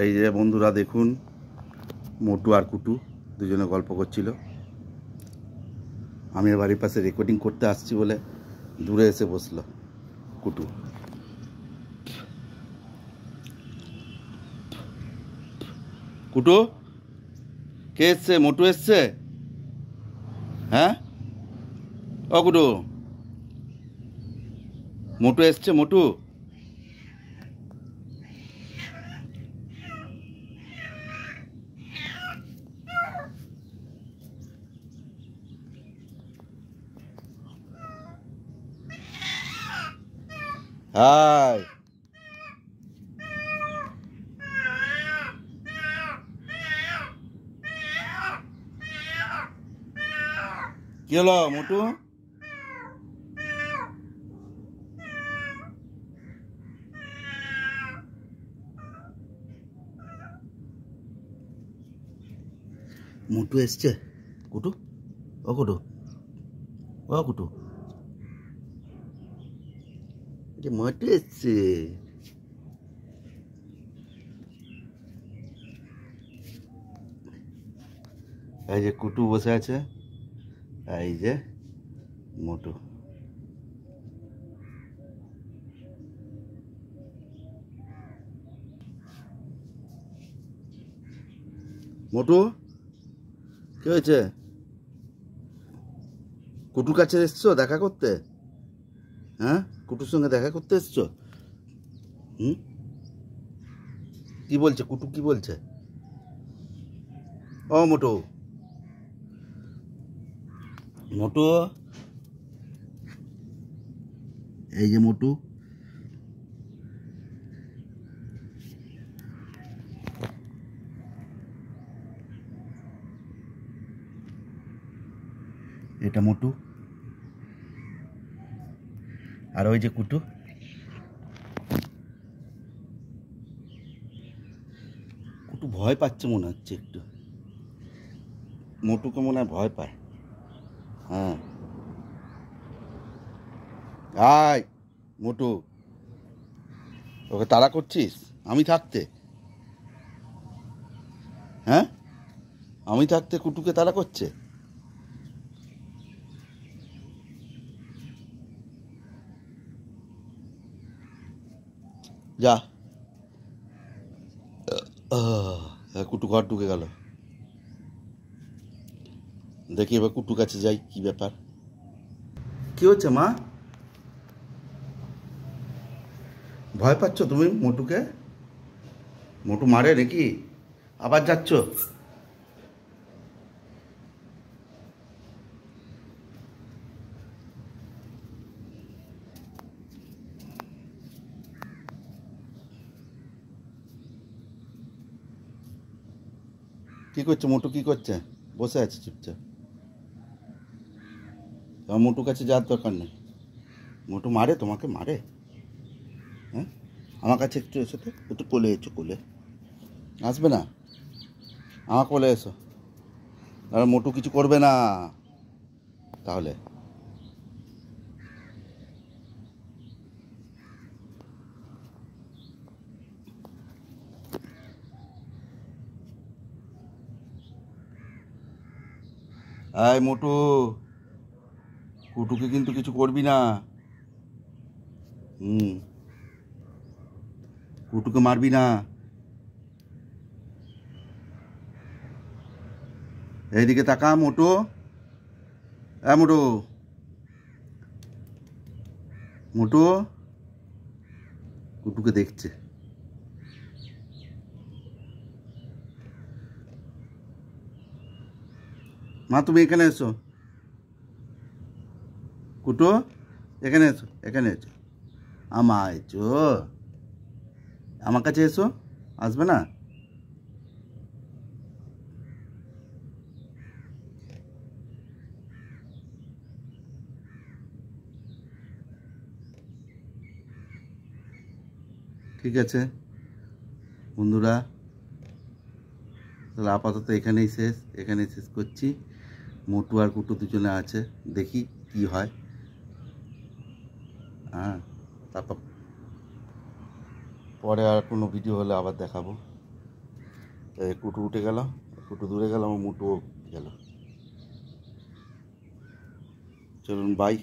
এই যে বন্ধুরা দেখুন, মোটু আর কুটু দুজনে গল্প করছিল। আমি বাড়ির পাশে রেকর্ডিং করতে আসছি বলে দূরে এসে বসলো কুটু। কুটু কে এসছে? মোটু এসছে? হ্যাঁ ও কুটু, মোটু এসছে? মোটু হাই, কি হলো মোটু? মোটু এসছে? কুটু ও কুটু, ও কুটু, মোটু এসছে। এই যে কুটু বসে আছে, এই যে মোটু। মোটু কি হয়েছে? কুটুর কাছে এসছো দেখা করতে? হ্যাঁ, কুটুর সঙ্গে দেখা করতে এসছো? হুম, কি বলছে কুটু? কি বলছে? ও মোটু, মোটু, এই যে মোটু। এটা মোটু, আর ওই যে কুটু। কুটু ভয় পাচ্ছে মনে হচ্ছে একটু, মোটুকে মনে হয় ভয় পায়। হ্যাঁ, আয় মোটু, ওকে তাড়া করছিস আমি থাকতে? হ্যাঁ, আমি থাকতে কুটুকে তাড়া করছে? যা, কুটু ঘর ঢুকে গেল। দেখি এবার কুটু কাছে যাই, কি ব্যাপার, কি হচ্ছে মা? ভয় পাচ্ছ তুমি মোটুকে? মোটু মারে নাকি? আবার যাচ্ছ? কি করছে মোটু? কি করছে? বসে আছে চুপচাপ। তোমার মোটু কাছে যাওয়ার দরকার নেই। মোটু মারে তোমাকে? মারে? হ্যাঁ, আমার কাছে একটু এসো তো, একটু কোলে এসো, কোলে আসবে না? আমার কোলে এসো, আর মোটু কিছু করবে না তাহলে। আয় মোটু, কুটুকে কিন্তু কিছু করবি না। হুম, কুটুকে মারবি না। এইদিকে তাকা মোটু, মোটু, মোটু কুটুকে দেখছে। মা তুমি এখানে এসো, কুটু এখানে এসো, এখানে এসো, এসো, আমার কাছে এসো। আসবে না? ঠিক আছে বন্ধুরা, তাহলে আপাতত এখানেই শেষ করছি। মোটু আর কুটু দুজনে আছে, দেখি কি হয়। হ্যাঁ, তারপর পরে আর কোনো ভিডিও হলে আবার দেখাবো। কুটু উঠে গেল, কুটু দূরে গেল, আমার মুটুও গেল। চলুন বাই।